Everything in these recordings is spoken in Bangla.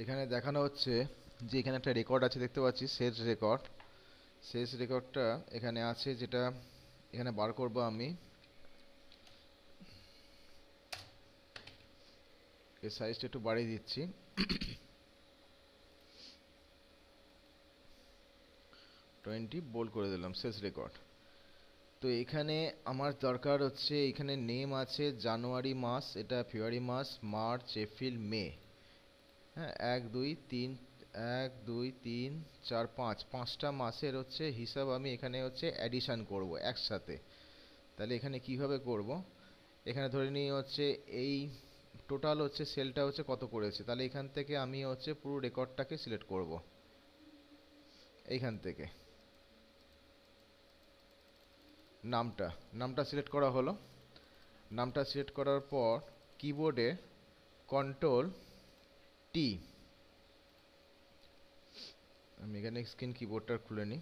এখানে দেখানো হচ্ছে যে এখানে একটা রেকর্ড আছে, দেখতে পাচ্ছি শেষ রেকর্ড। শেষ রেকর্ডটা এখানে আছে, যেটা এখানে বার করব আমি। এর সাইজটা একটু বাড়িয়ে দিচ্ছি, 20 বোল্ড করে দিলাম। শেষ রেকর্ড। তো এখানে আমার দরকার হচ্ছে, এখানে নেম আছে জানুয়ারি মাস, এটা ফেব্রুয়ারি মাস, মার্চ, এপ্রিল, মে। হ্যাঁ, 1 2 3 পাঁচটা মাসের হচ্ছে হিসাব আমি এখানে হচ্ছে অ্যাডিশন করব একসাথে। তাহলে এখানে কিভাবে করব? এখানে ধরে নিই হচ্ছে এই টোটাল হচ্ছে সেলটা হচ্ছে কত করেছে, তাহলে এখান থেকে আমি হচ্ছে পুরো রেকর্ডটাকে সিলেক্ট করব। এইখান থেকে নামটা নামটা সিলেক্ট করা হলো। নামটা সিলেক্ট করার পর কিবোর্ডে কন্ট্রোল টি, আমি এখানে স্ক্রিন কিবোর্ডটা খুলে নিই।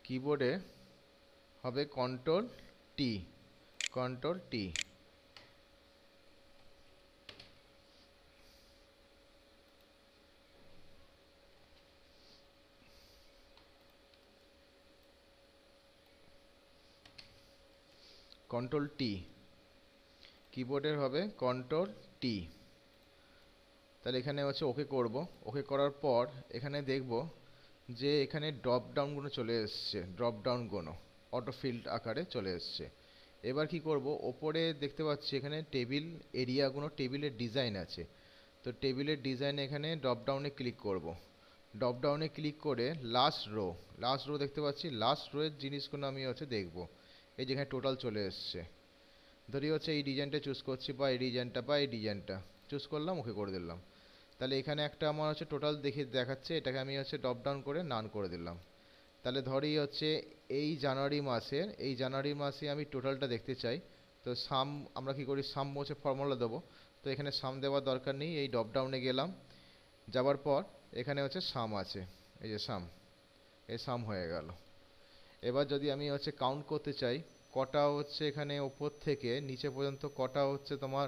কিবোর্ডে হবে control T, control T. Control T, কিবোর্ডের হবে কন্ট্রোল টি। তাহলে এখানে হচ্ছে ওকে করব। ওকে করার পর এখানে দেখব যে এখানে ড্রপ ডাউনগুলো চলে এসছে, ড্রপ ডাউনগুলো অটো ফিল্ড আকারে চলে এসছে। এবার কি করব, ওপরে দেখতে পাচ্ছি এখানে টেবিল এরিয়াগুলো, টেবিলের ডিজাইন আছে। তো টেবিলের ডিজাইন এখানে ড্রপ ডাউনে ক্লিক করব। ড্রপ ডাউনে ক্লিক করে লাস্ট রো দেখতে পাচ্ছি, লাস্ট রোয়ের জিনিসগুলো আমি হচ্ছে দেখব। এই যেখানে টোটাল চলে এসছে, ধরি হচ্ছে এই ডিজাইনটা চুজ করছি, বা এই ডিজাইনটা, বা এই ডিজাইনটা চুজ করলাম, ওকে করে দিলাম। তাহলে এখানে একটা আমার হচ্ছে টোটাল দেখে দেখাচ্ছে, এটাকে আমি হচ্ছে ড্রপ ডাউন করে নান করে দিলাম। তাহলে ধরি হচ্ছে এই জানুয়ারি মাসে আমি টোটালটা দেখতে চাই। তো সাম, আমরা কি করি, সাম হচ্ছে ফর্মুলা দেবো। তো এখানে সাম দেওয়ার দরকার নেই, এই ড্রপ ডাউনে গেলাম, যাওয়ার পর এখানে হচ্ছে সাম আছে, এই যে সাম, এই সাম হয়ে গেল। এবার যদি আমি হচ্ছে কাউন্ট করতে চাই, কটা হচ্ছে এখানে ওপর থেকে নিচে পর্যন্ত কটা হচ্ছে তোমার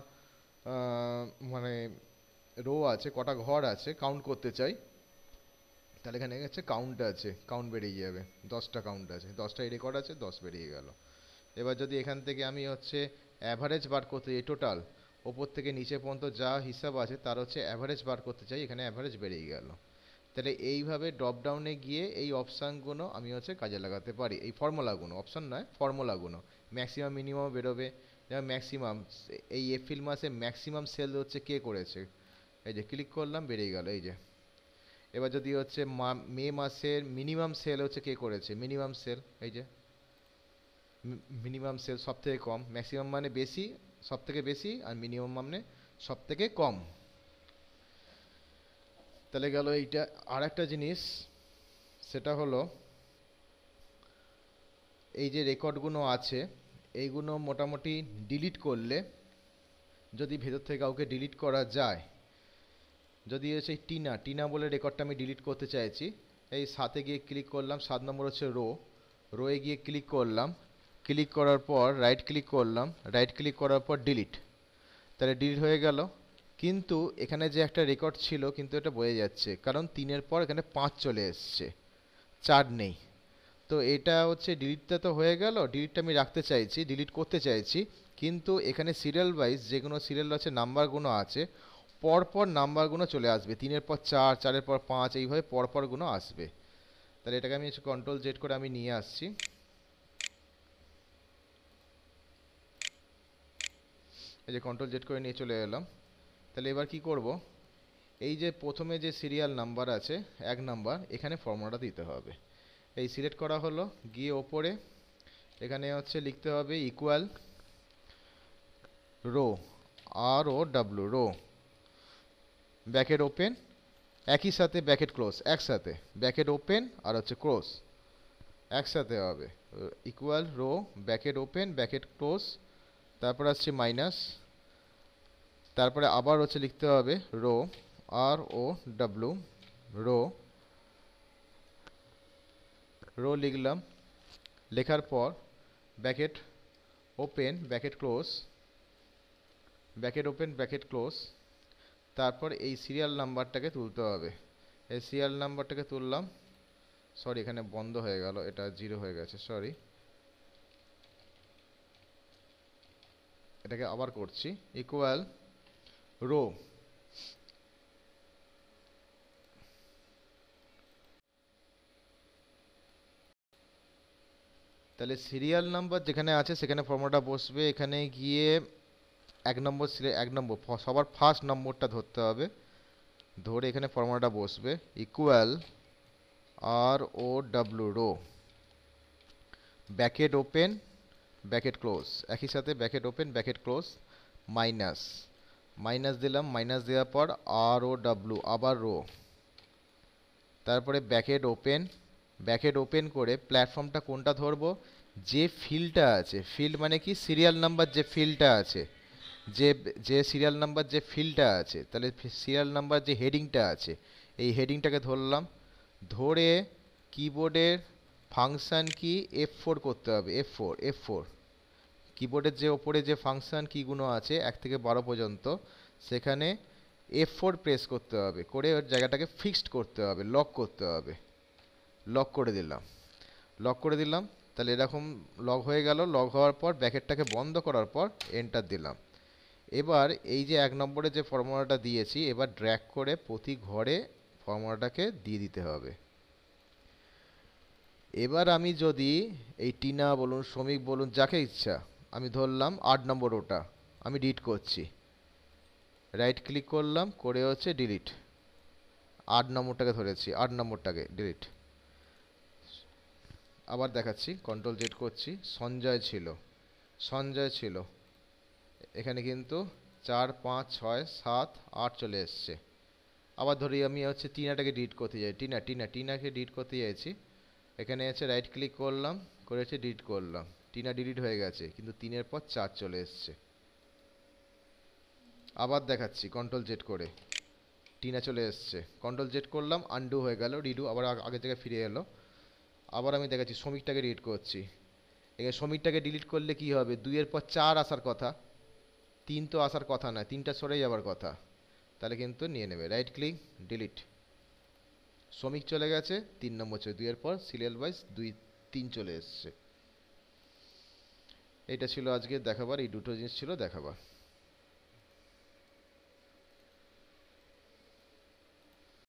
আহ, মানে রো আছে, কটা ঘর আছে কাউন্ট করতে চাই, তাহলে এখানে হচ্ছে কাউন্ট আছে, কাউন্ট বেরিয়ে যাবে। 10টা কাউন্ট আছে, 10টাই রেকর্ড আছে, 10 বেরিয়ে গেল। এবার যদি এখান থেকে আমি হচ্ছে অ্যাভারেজ বার করতে চাই, টোটাল ওপর থেকে নিচে পর্যন্ত যা হিসাব আছে তার হচ্ছে অ্যাভারেজ বার করতে চাই, এখানে অ্যাভারেজ বেরিয়ে গেল। তাহলে এইভাবে ড্রপ ডাউনে গিয়ে এই অপশানগুলো আমি হচ্ছে কাজে লাগাতে পারি, এই ফর্মুলাগুলো, অপশান নয় ফর্মুলাগুলো। ম্যাক্সিমাম মিনিমাম বেরোবে, যেমন ম্যাক্সিমাম এই এপ্রিল মাসে ম্যাক্সিমাম সেল হচ্ছে কে করেছে, এই যে ক্লিক করলাম বেরিয়ে গেল, এই যে। এবার যদি হচ্ছে মে মাসের মিনিমাম সেল হচ্ছে কে করেছে, মিনিমাম সেল, এই যে মিনিমাম সেল সব থেকে কম, ম্যাক্সিমাম মানে বেশি, সব থেকে বেশি, আর মিনিমাম মানে সব থেকে কম। তাহলে গেল এইটা। আর একটা জিনিস, সেটা হলো এই যে রেকর্ডগুলো আছে, এইগুলো মোটামুটি ডিলিট করলে, যদি ভেতর থেকে কাউকে ডিলিট করা যায়, যদি হচ্ছে টিনা টিনা বলে রেকর্ডটা আমি ডিলিট করতে চাইছি, এই সাথে গিয়ে ক্লিক করলাম, 7 নম্বর হচ্ছে রোয়ে গিয়ে ক্লিক করলাম, ক্লিক করার পর রাইট ক্লিক করলাম, রাইট ক্লিক করার পর ডিলিট, তাহলে ডিলিট হয়ে গেল। কিন্তু এখানে যে একটা রেকর্ড ছিল, কিন্তু এটা বোঝা যাচ্ছে, কারণ 3-এর পর এখানে 5 চলে এসছে, 4 নেই। তো এটা হচ্ছে ডিলিটটা তো হয়ে গেল, ডিলিটটা আমি রাখতে চাইছি, ডিলিট করতে চাইছি, কিন্তু এখানে সিরিয়াল ওয়াইজ যেগুলো সিরিয়াল আছে, নাম্বারগুলো আছে, পরপর নাম্বারগুলো চলে আসবে, 3-এর পর 4, 4-এর পর 5, এইভাবে পরপরগুলো আসবে। তাহলে এটাকে আমি কন্ট্রোল জেড করে আমি নিয়ে আসছি, এই যে কন্ট্রোল জেড করে নিয়ে চলে এলাম। তাহলে এবার কি করব, এই যে প্রথমে যে সিরিয়াল নাম্বার আছে 1 নাম্বার, এখানে ফর্মুলাটা দিতে হবে। এই সিলেক্ট করা হলো, গিয়ে ওপরে এখানে হচ্ছে লিখতে হবে equal row, ROW, row, bracket open, একই সাথে ব্যাকেট ক্লোজ, একসাথে ব্যাকেট ওপেন আর হচ্ছে ক্লোজ একসাথে হবে, equal row, bracket open, bracket close, তারপর আসছে মাইনাস, তারপরে আবার হচ্ছে লিখতে হবে রো, ROW, রো, রো লিখলাম, লেখার পর bracket open, bracket close, bracket open bracket close, তারপর এই সিরিয়াল নাম্বারটাকে তুলতে হবে। এই সিরিয়াল নাম্বারটাকে তুললাম, সরি এখানে বন্ধ হয়ে গেল, এটা 0 হয়ে গেছে, সরি, এটাকে আবার করছি, ইকুয়াল রো, তাহলে সিরিয়াল নাম্বার যেখানে আছে সেখানে ফর্মুলাটা বসবে, এখানে গিয়ে এক নম্বর সবার ফার্স্ট নম্বরটা ধরতে হবে, ধরে এখানে ফর্মুলাটা বসবে, equal R O W row, bracket open bracket close, একই সাথে bracket open bracket close, minus, minus দিলাম, মাইনাস দেওয়ার পর আর ও ডাব্লু আবার রো, তারপরে ব্র্যাকেট ওপেন করে প্ল্যাটফর্মটা কোনটা ধরবো, যে ফিল্ডটা আছে, ফিল্ড মানে কি সিরিয়াল নাম্বার, যে ফিল্ডটা আছে, যে যে সিরিয়াল নাম্বার যে ফিল্ডটা আছে, তাহলে সিরিয়াল নাম্বার যে হেডিংটা আছে এই হেডিংটাকে ধরলাম, ধরে কিবোর্ডের ফাংশন কি F4 করতে হবে, F4 কিবোর্ডের যে ওপরে যে ফাংশন কিগুলো আছে 1 থেকে 12 পর্যন্ত, সেখানে F4 প্রেস করতে হবে, করে ওর জায়গাটাকে ফিক্সড করতে হবে, লক করতে হবে, লক করে দিলাম, লক করে দিলাম, তাহলে এরকম লক হয়ে গেল, লক হওয়ার পর ব্র্যাকেটটাকে বন্ধ করার পর এন্টার দিলাম। এবার এই যে 1 নম্বরে যে ফর্মুলাটা দিয়েছি, এবার ড্র্যাগ করে প্রতি ঘরে ফর্মুলাটাকে দিয়ে দিতে হবে। এবার আমি যদি এই টিনা বলুন, শ্রমিক বলুন, যাকে ইচ্ছা আমি ধরলাম 8 নম্বর ওটা, আমি ডিলিট করছি, রাইট ক্লিক করলাম, করে হচ্ছে ডিলিট, 8 নম্বরটাকে ধরেছি, 8 নম্বরটাকে ডিলিট। আবার দেখাচ্ছি, কন্ট্রোল জেড করছি, সঞ্জয় ছিল, এখানে কিন্তু 4 5 6 7 8 চলে এসছে। আবার ধরি আমি হচ্ছে টিনাটাকে ডিলিট করতে যাই, টিনাকে ডিলিট করতে চাইছি, এখানে আছে রাইট ক্লিক করলাম, করেছে ডিলিট করলাম, টিনা ডিলিট হয়ে গেছে, কিন্তু 3-এর পর 4 চলে এসছে। আবার দেখাচ্ছি কন্ট্রোল জেড করে, টিনা চলে এসছে, কন্ট্রোল জেড করলাম, আনডু হয়ে গেল, রিডু, আবার আগের জায়গায় ফিরে এলো। আবার আমি দেখাচ্ছি শ্রমিকটাকে ডিলিট করছি, এখানে শ্রমিকটাকে ডিলিট করলে কি হবে, 2-এর পর 4 আসার কথা, 3 তো আসার কথা না, 3টা সরে যাবার কথা, তাহলে কিন্তু নিয়ে নেবে, রাইট ক্লিক ডিলিট, শ্রমিক চলে গেছে, 3 নম্বর চলে, 2-এর পর সিরিয়াল ওয়াইজ 2 3 চলে এসছে। এটা ছিল আজকে দেখাবার, এই দুটো জিনিস ছিল দেখাবার।